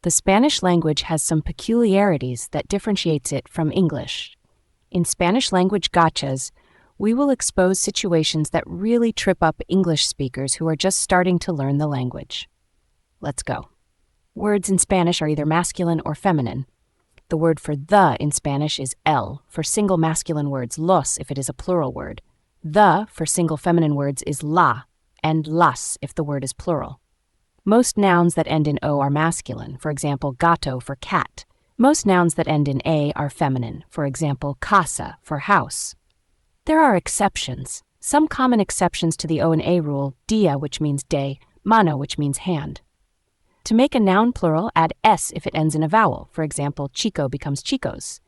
The Spanish language has some peculiarities that differentiates it from English. In Spanish language gotchas, we will expose situations that really trip up English speakers who are just starting to learn the language. Let's go. Words in Spanish are either masculine or feminine. The word for the in Spanish is el for single masculine words, los if it is a plural word. The for single feminine words is la, and las if the word is plural. Most nouns that end in o are masculine, for example, gato for cat. Most nouns that end in a are feminine, for example, casa for house. There are exceptions. Some common exceptions to the o and a rule: dia, which means day, mano, which means hand. To make a noun plural, add s if it ends in a vowel, for example, chico becomes chicos.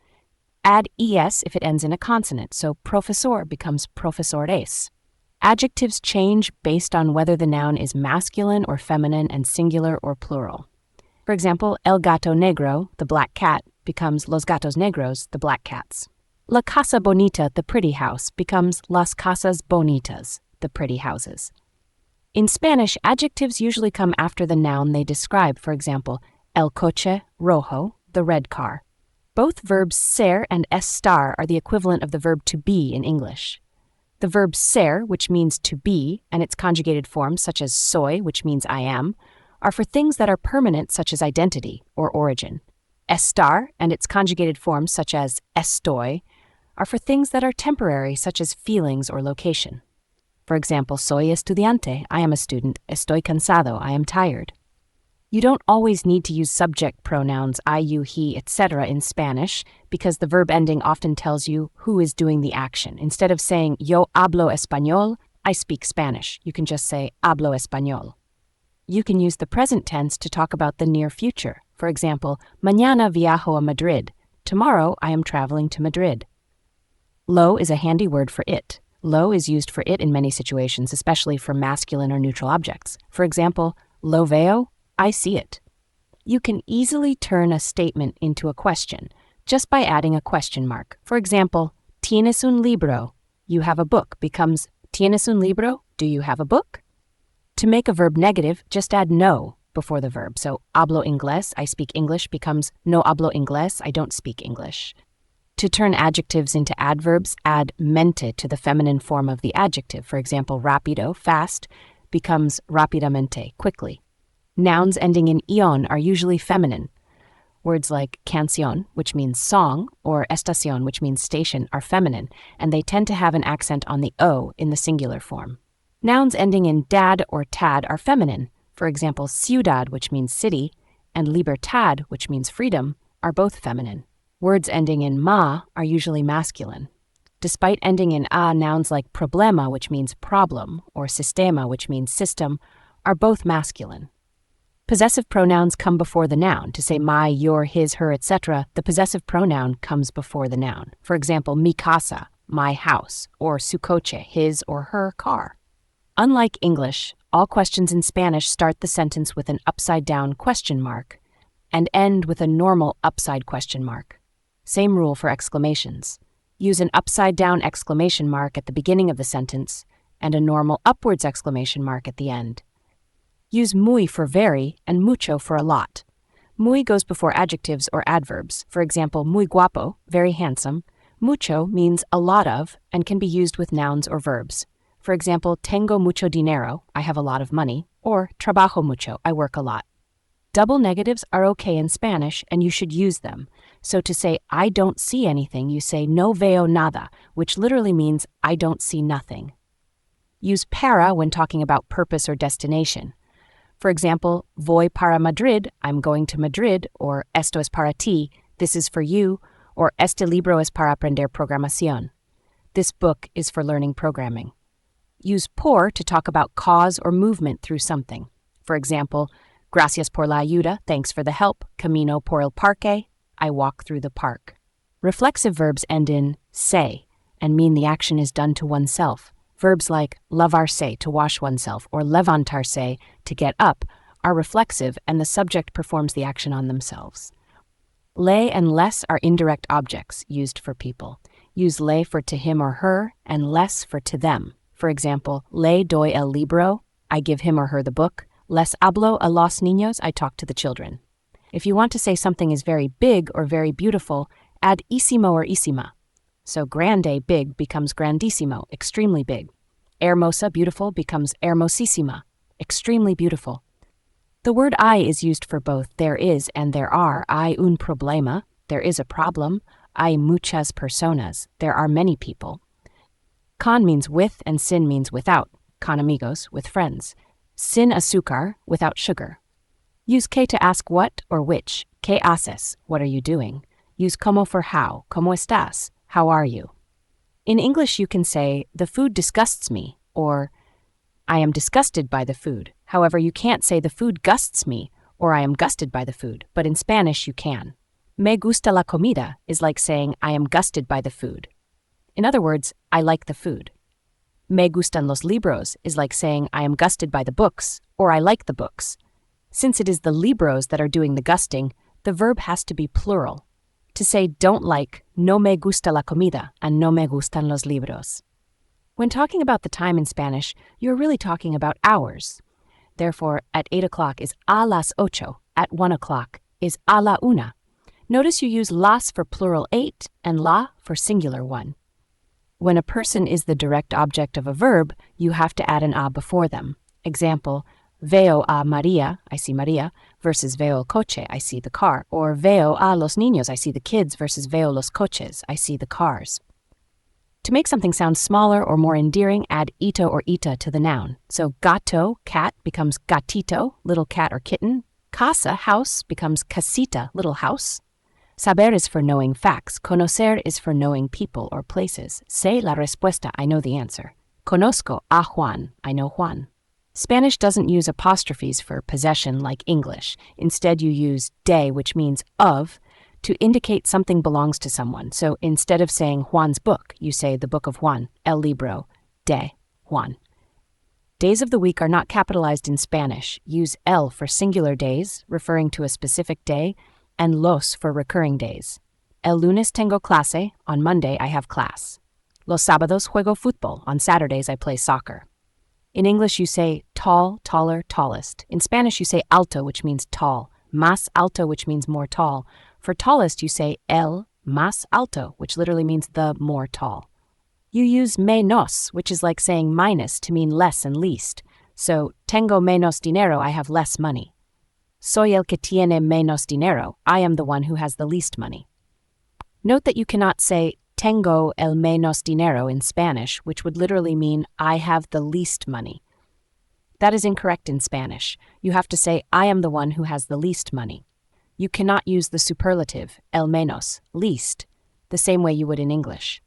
Add es if it ends in a consonant, so profesor becomes profesores. Adjectives change based on whether the noun is masculine or feminine and singular or plural. For example, el gato negro, the black cat, becomes los gatos negros, the black cats. La casa bonita, the pretty house, becomes las casas bonitas, the pretty houses. In Spanish, adjectives usually come after the noun they describe, for example, el coche rojo, the red car. Both verbs ser and estar are the equivalent of the verb to be in English. The verb ser, which means to be, and its conjugated forms, such as soy, which means I am, are for things that are permanent, such as identity or origin. Estar, and its conjugated forms, such as estoy, are for things that are temporary, such as feelings or location. For example, soy estudiante, I am a student, estoy cansado, I am tired. You don't always need to use subject pronouns I, you, he, etc. in Spanish because the verb ending often tells you who is doing the action. Instead of saying yo hablo español, I speak Spanish, you can just say hablo español. You can use the present tense to talk about the near future. For example, mañana viajo a Madrid. Tomorrow I am traveling to Madrid. Lo is a handy word for it. Lo is used for it in many situations, especially for masculine or neutral objects. For example, lo veo, I see it. You can easily turn a statement into a question just by adding a question mark. For example, tienes un libro, you have a book, becomes tienes un libro, do you have a book? To make a verb negative, just add no before the verb. So hablo inglés, I speak English, becomes no hablo inglés, I don't speak English. To turn adjectives into adverbs, add mente to the feminine form of the adjective. For example, rápido, fast, becomes rápidamente, quickly. Nouns ending in ion are usually feminine. Words like canción, which means song, or estación, which means station, are feminine, and they tend to have an accent on the o in the singular form. Nouns ending in dad or tad are feminine. For example, ciudad, which means city, and libertad, which means freedom, are both feminine. Words ending in ma are usually masculine. Despite ending in a, nouns like problema, which means problem, or sistema, which means system, are both masculine. Possessive pronouns come before the noun. To say my, your, his, her, etc., the possessive pronoun comes before the noun. For example, mi casa, my house, or su coche, his or her car. Unlike English, all questions in Spanish start the sentence with an upside-down question mark and end with a normal upside question mark. Same rule for exclamations. Use an upside-down exclamation mark at the beginning of the sentence and a normal upwards exclamation mark at the end. Use muy for very and mucho for a lot. Muy goes before adjectives or adverbs. For example, muy guapo, very handsome. Mucho means a lot of and can be used with nouns or verbs. For example, tengo mucho dinero, I have a lot of money, or trabajo mucho, I work a lot. Double negatives are okay in Spanish and you should use them. So to say I don't see anything, you say no veo nada, which literally means I don't see nothing. Use para when talking about purpose or destination. For example, voy para Madrid, I'm going to Madrid, or esto es para ti, this is for you, or este libro es para aprender programación. This book is for learning programming. Use por to talk about cause or movement through something. For example, gracias por la ayuda, thanks for the help, camino por el parque, I walk through the park. Reflexive verbs end in se and mean the action is done to oneself. Verbs like lavarse, to wash oneself, or levantarse, to get up, are reflexive and the subject performs the action on themselves. Le and les are indirect objects used for people. Use le for to him or her and les for to them. For example, le doy el libro, I give him or her the book. Les hablo a los niños, I talk to the children. If you want to say something is very big or very beautiful, add isimo or isima. So grande, big, becomes grandissimo, extremely big. Hermosa, beautiful, becomes hermosissima, extremely beautiful. The word hay is used for both there is and there are. Hay un problema, there is a problem. Hay muchas personas, there are many people. Con means with and sin means without. Con amigos, with friends. Sin azúcar, without sugar. Use que to ask what or which. ¿Qué haces? What are you doing? Use como for how. ¿Cómo estás? How are you? In English, you can say, the food disgusts me, or I am disgusted by the food. However, you can't say the food gusts me, or I am gusted by the food, but in Spanish you can. Me gusta la comida is like saying I am gusted by the food. In other words, I like the food. Me gustan los libros is like saying I am gusted by the books, or I like the books. Since it is the libros that are doing the gusting, the verb has to be plural. To say don't like, no me gusta la comida, and no me gustan los libros. When talking about the time in Spanish, you're really talking about hours. Therefore, at 8 o'clock is a las ocho, at 1 o'clock is a la una. Notice you use las for plural 8 and la for singular 1. When a person is the direct object of a verb, you have to add an a before them. Example, veo a Maria, I see Maria, versus veo el coche, I see the car, or veo a los niños, I see the kids, versus veo los coches, I see the cars. To make something sound smaller or more endearing, add ito or ita to the noun. So gato, cat, becomes gatito, little cat or kitten. Casa, house, becomes casita, little house. Saber is for knowing facts. Conocer is for knowing people or places. Sé la respuesta, I know the answer. Conozco a Juan, I know Juan. Spanish doesn't use apostrophes for possession like English. Instead, you use de, which means of, to indicate something belongs to someone. So instead of saying Juan's book, you say the book of Juan, el libro de Juan. Days of the week are not capitalized in Spanish. Use el for singular days, referring to a specific day, and los for recurring days. El lunes tengo clase, on Monday I have class. Los sábados juego fútbol, on Saturdays I play soccer. In English you say tall, taller, tallest. In Spanish you say alto, which means tall, más alto, which means more tall. For tallest you say el más alto, which literally means the more tall. You use menos, which is like saying minus to mean less and least. So, tengo menos dinero, I have less money. Soy el que tiene menos dinero, I am the one who has the least money. Note that you cannot say tengo el menos dinero in Spanish, which would literally mean I have the least money. That is incorrect in Spanish. You have to say I am the one who has the least money. You cannot use the superlative, el menos, least, the same way you would in English.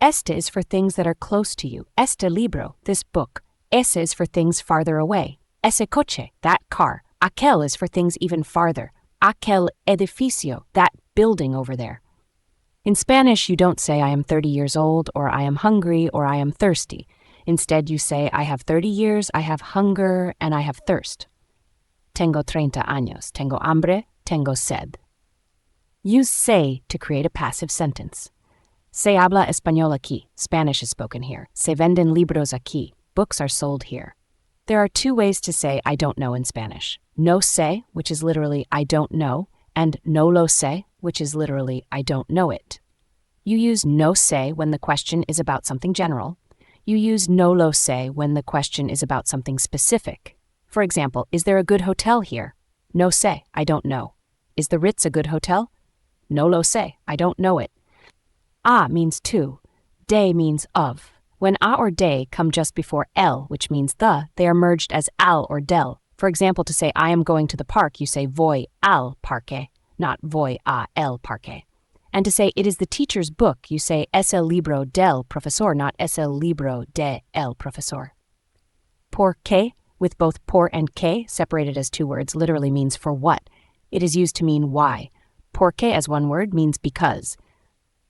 Este is for things that are close to you. Este libro, this book. Ese is for things farther away. Ese coche, that car. Aquel is for things even farther. Aquel edificio, that building over there. In Spanish, you don't say I am 30 years old, or I am hungry, or I am thirsty. Instead, you say I have 30 years, I have hunger, and I have thirst. Tengo 30 años. Tengo hambre. Tengo sed. Use se to create a passive sentence. Se habla español aquí. Spanish is spoken here. Se venden libros aquí. Books are sold here. There are two ways to say I don't know in Spanish. No sé, which is literally I don't know, and no lo sé, which is literally I don't know it. You use no sé when the question is about something general. You use no lo sé when the question is about something specific. For example, is there a good hotel here? No sé, I don't know. Is the Ritz a good hotel? No lo sé, I don't know it. A means to. De means of. When a or de come just before el, which means the, they are merged as al or del. For example, to say I am going to the park, you say voy al parque, not voy a el parque. And to say it is the teacher's book, you say es el libro del profesor, not es el libro de el profesor. Por qué, with both por and que separated as two words, literally means for what. It is used to mean why. Por qué as one word means because.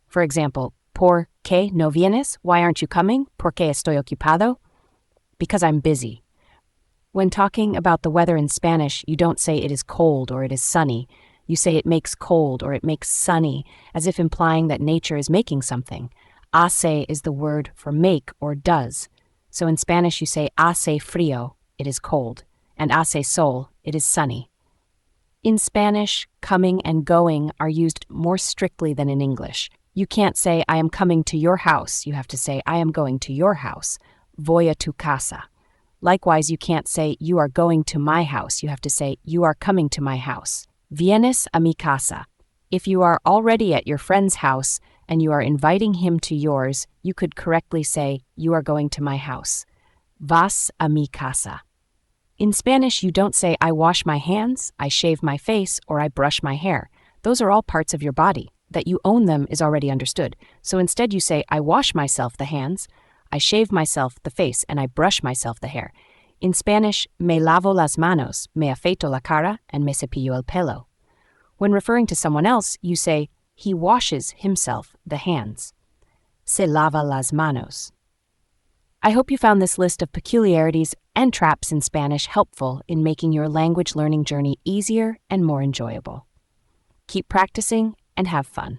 For example, ¿por qué no vienes? Why aren't you coming? ¿Por qué estoy ocupado? Because I'm busy. When talking about the weather in Spanish, you don't say it is cold or it is sunny. You say it makes cold or it makes sunny, as if implying that nature is making something. Hace is the word for make or does. So in Spanish you say hace frío, it is cold, and hace sol, it is sunny. In Spanish, coming and going are used more strictly than in English. You can't say, I am coming to your house. You have to say, I am going to your house. Voy a tu casa. Likewise, you can't say, you are going to my house. You have to say, you are coming to my house. Vienes a mi casa. If you are already at your friend's house and you are inviting him to yours, you could correctly say, you are going to my house. Vas a mi casa. In Spanish, you don't say, I wash my hands, I shave my face, or I brush my hair. Those are all parts of your body. That you own them is already understood. So instead you say, I wash myself the hands, I shave myself the face, and I brush myself the hair. In Spanish, me lavo las manos, me afeito la cara, and me cepillo el pelo. When referring to someone else, you say, he washes himself the hands. Se lava las manos. I hope you found this list of peculiarities and traps in Spanish helpful in making your language learning journey easier and more enjoyable. Keep practicing and have fun.